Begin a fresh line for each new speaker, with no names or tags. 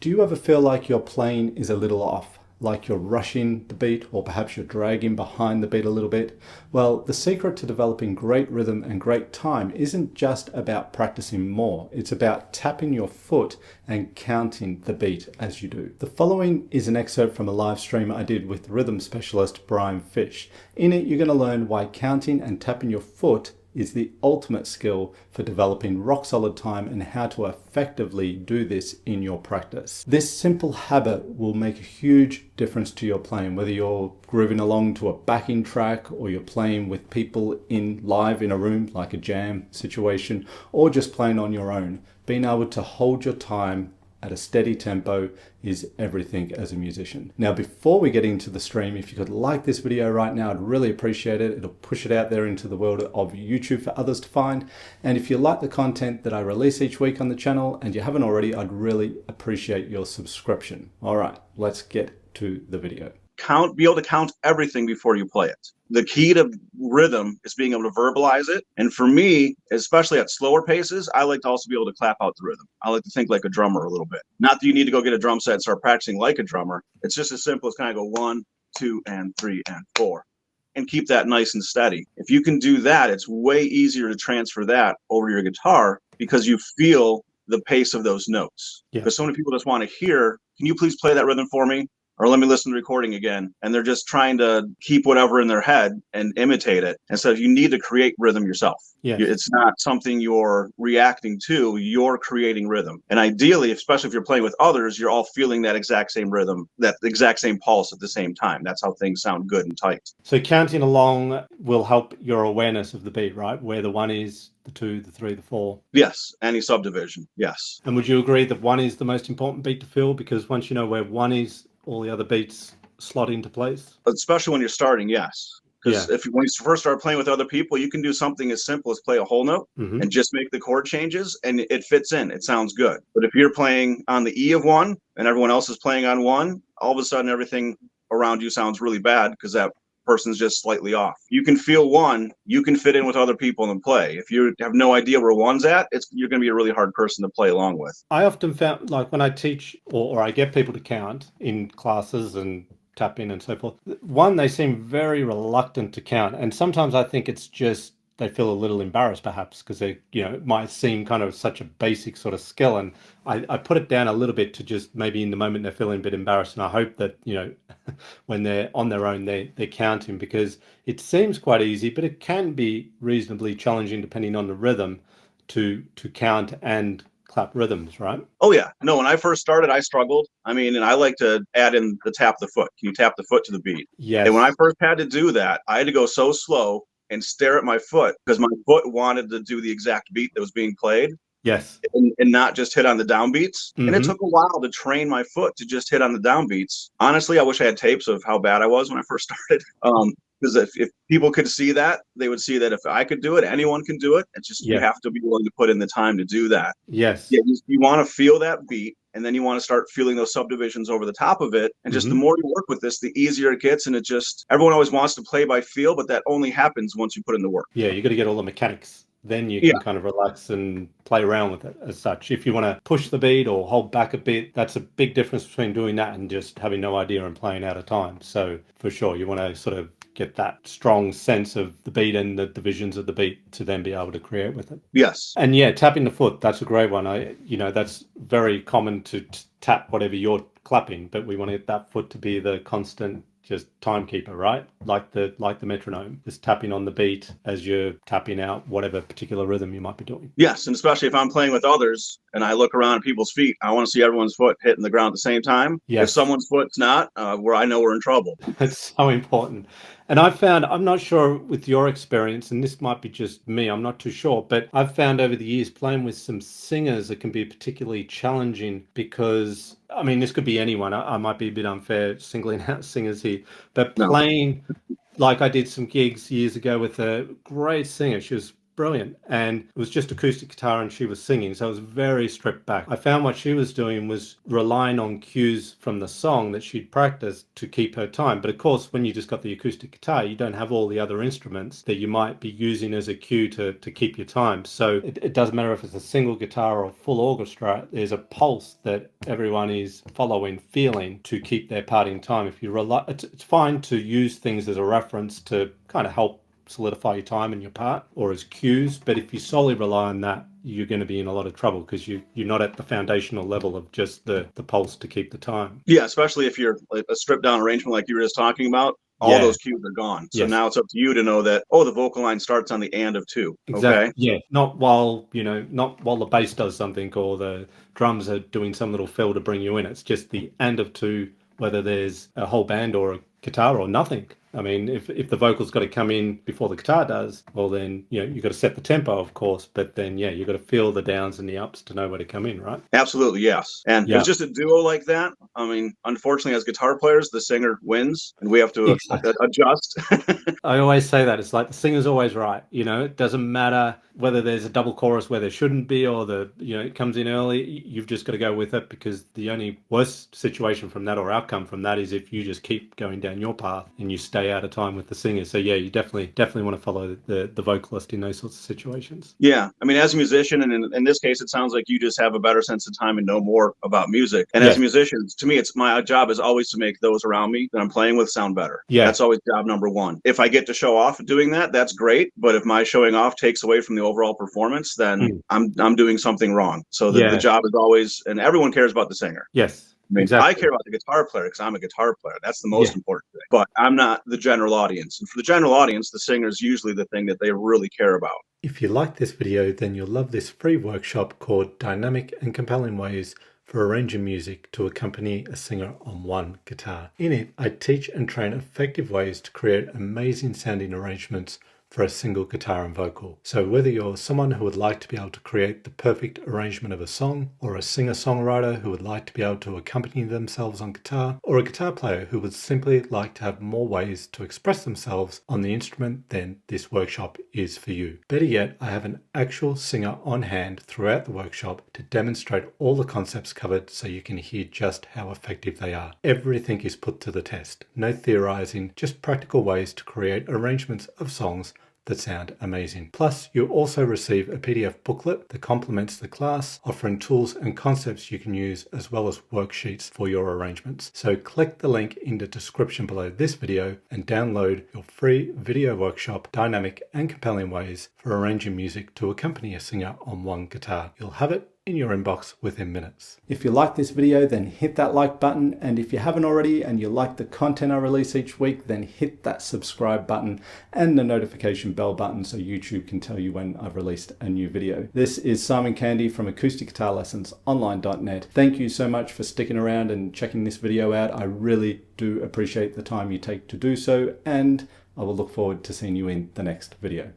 Do you ever feel like your playing is a little off? Like you're rushing the beat, or perhaps you're dragging behind the beat a little bit? Well, the secret to developing great rhythm and great time isn't just about practicing more. It's about tapping your foot and counting the beat as you do. The following is an excerpt from a live stream I did with rhythm specialist Brian Fish. In it, you're going to learn why counting and tapping your foot is the ultimate skill for developing rock solid time and how to effectively do this in your practice. This simple habit will make a huge difference to your playing, whether you're grooving along to a backing track or you're playing with people live in a room like a jam situation, or just playing on your own. Being able to hold your time at a steady tempo is everything as a musician. Now, before we get into the stream, if you could like this video right now, I'd really appreciate it. It'll push it out there into the world of YouTube for others to find. And if you like the content that I release each week on the channel and you haven't already, I'd really appreciate your subscription. All right, let's get to the video.
Be able to count everything before you play it. The key to rhythm is being able to verbalize it. And for me, especially at slower paces, I like to also be able to clap out the rhythm. I like to think like a drummer a little bit. Not that you need to go get a drum set and start practicing like a drummer. It's just as simple as kind of go 1, 2, and 3, and 4. And keep that nice and steady. If you can do that, it's way easier to transfer that over to your guitar because you feel the pace of those notes.
Yeah.
Because so many people just want to hear, can you please play that rhythm for me? Or let me listen to the recording again. And they're just trying to keep whatever in their head and imitate it. And so you need to create rhythm yourself.
Yes.
It's not something you're reacting to, you're creating rhythm. And ideally, especially if you're playing with others, you're all feeling that exact same rhythm, that exact same pulse at the same time. That's how things sound good and tight.
So counting along will help your awareness of the beat, right? Where the 1 is, the 2, the 3, the 4.
Yes, any subdivision, yes.
And would you agree that 1 is the most important beat to feel? Because once you know where 1 is, all the other beats slot into place?
Especially when you're starting, yes. Because when you first start playing with other people, you can do something as simple as play a whole note and just make the chord changes and it fits in. It sounds good. But if you're playing on the E of 1 and everyone else is playing on 1, all of a sudden everything around you sounds really bad because that person's just slightly off. You can feel 1, you can fit in with other people and play. If you have no idea where 1's at, you're going to be a really hard person to play along with.
I often found, like when I teach or I get people to count in classes and tap in and so forth, 1, they seem very reluctant to count. And sometimes I think it's just they feel a little embarrassed perhaps because they, it might seem kind of such a basic sort of skill. And I put it down a little bit to just maybe in the moment they're feeling a bit embarrassed. And I hope that, when they're on their own, they're counting, because it seems quite easy, but it can be reasonably challenging depending on the rhythm to count and clap rhythms, right?
Oh yeah. No, when I first started, I struggled. I mean, and I like to add in the tap the foot. Can you tap the foot to the beat?
Yes.
And when I first had to do that, I had to go so slow and stare at my foot because my foot wanted to do the exact beat that was being played.
Yes.
And not just hit on the downbeats. And it took a while to train my foot to just hit on the downbeats. Honestly, I wish I had tapes of how bad I was when I first started. Because if people could see that, they would see that if I could do it, anyone can do it. It's just you have to be willing to put in the time to do that.
Yes.
Yeah, you want to feel that beat, and then you want to start feeling those subdivisions over the top of it. And just the more you work with this, the easier it gets. And everyone always wants to play by feel, but that only happens once you put in the work.
Yeah, you got to get all the mechanics. Then you can kind of relax and play around with it as such. If you want to push the beat or hold back a bit, that's a big difference between doing that and just having no idea and playing out of time. So for sure, you want to sort of get that strong sense of the beat and the divisions of the beat to then be able to create with it.
Yes.
And yeah, tapping the foot, that's a great one. That's very common to tap whatever you're clapping, but we want that foot to be the constant just timekeeper, right? Like the metronome, just tapping on the beat as you're tapping out whatever particular rhythm you might be doing.
Yes, and especially if I'm playing with others and I look around at people's feet, I want to see everyone's foot hitting the ground at the same time. Yes. If someone's foot's not, where I know we're in trouble.
It's so important. And I've found, I'm not sure with your experience, and this might be just me, I'm not too sure, but I've found over the years playing with some singers, it can be particularly challenging because, I mean, this could be anyone. I might be a bit unfair singling out singers here, but playing, like I did some gigs years ago with a great singer. She was brilliant. And it was just acoustic guitar and she was singing, so it was very stripped back. I found what she was doing was relying on cues from the song that she'd practiced to keep her time. But of course, when you just got the acoustic guitar, you don't have all the other instruments that you might be using as a cue to keep your time. So it doesn't matter if it's a single guitar or full orchestra, there's a pulse that everyone is following, feeling to keep their parting time. If you rely, it's fine to use things as a reference to kind of help solidify your time and your part, or as cues, but if you solely rely on that, you're going to be in a lot of trouble because you're not at the foundational level of just the pulse to keep the time.
Yeah, especially if you're like a stripped down arrangement like you were just talking about. All those cues are gone. So now it's up to you to know that, oh, the vocal line starts on the and of 2.
Exactly.
Okay.
Yeah. Not while the bass does something or the drums are doing some little fill to bring you in. It's just the and of 2, whether there's a whole band or a guitar or nothing. I mean, if the vocal's got to come in before the guitar does, well then, you've got to set the tempo, of course, but then, you've got to feel the downs and the ups to know where to come in, right?
Absolutely, yes. And it's just a duo like that. I mean, unfortunately, as guitar players, the singer wins, and we have to adjust.
I always say that. It's like the singer's always right. It doesn't matter whether there's a double chorus where there shouldn't be or it comes in early. You've just got to go with it, because the only worst situation from that or outcome from that is if you just keep going down your path and you stay out of time with the singer. So you definitely want to follow the vocalist in those sorts of situations.
Yeah, I mean, as a musician, and in this case, it sounds like you just have a better sense of time and know more about music. And as a musician, to me, it's my job is always to make those around me that I'm playing with sound better. Yeah, that's always job number one. If I get to show off doing that, that's great. But if my showing off takes away from the overall performance, then I'm doing something wrong. So the job is always, and everyone cares about the singer.
Yes.
I mean, exactly. I care about the guitar player because I'm a guitar player. That's the most important thing. But I'm not the general audience. And for the general audience, the singer is usually the thing that they really care about.
If you like this video, then you'll love this free workshop called Dynamic and Compelling Ways for Arranging Music to Accompany a Singer on One Guitar. In it, I teach and train effective ways to create amazing sounding arrangements for a single guitar and vocal. So whether you're someone who would like to be able to create the perfect arrangement of a song, or a singer-songwriter who would like to be able to accompany themselves on guitar, or a guitar player who would simply like to have more ways to express themselves on the instrument, then this workshop is for you. Better yet, I have an actual singer on hand throughout the workshop to demonstrate all the concepts covered so you can hear just how effective they are. Everything is put to the test. No theorizing, just practical ways to create arrangements of songs that sound amazing. Plus, you'll also receive a PDF booklet that complements the class, offering tools and concepts you can use as well as worksheets for your arrangements. So click the link in the description below this video and download your free video workshop, Dynamic and Compelling Ways for Arranging Music to Accompany a Singer on One Guitar. You'll have it in your inbox within minutes. If you like this video, then hit that like button, and if you haven't already and you like the content I release each week, then hit that subscribe button and the notification bell button so YouTube can tell you when I've released a new video. This is Simon Candy from Acoustic Guitar Lessons Online.net. Thank you so much for sticking around and checking this video out. I really do appreciate the time you take to do so, and I will look forward to seeing you in the next video.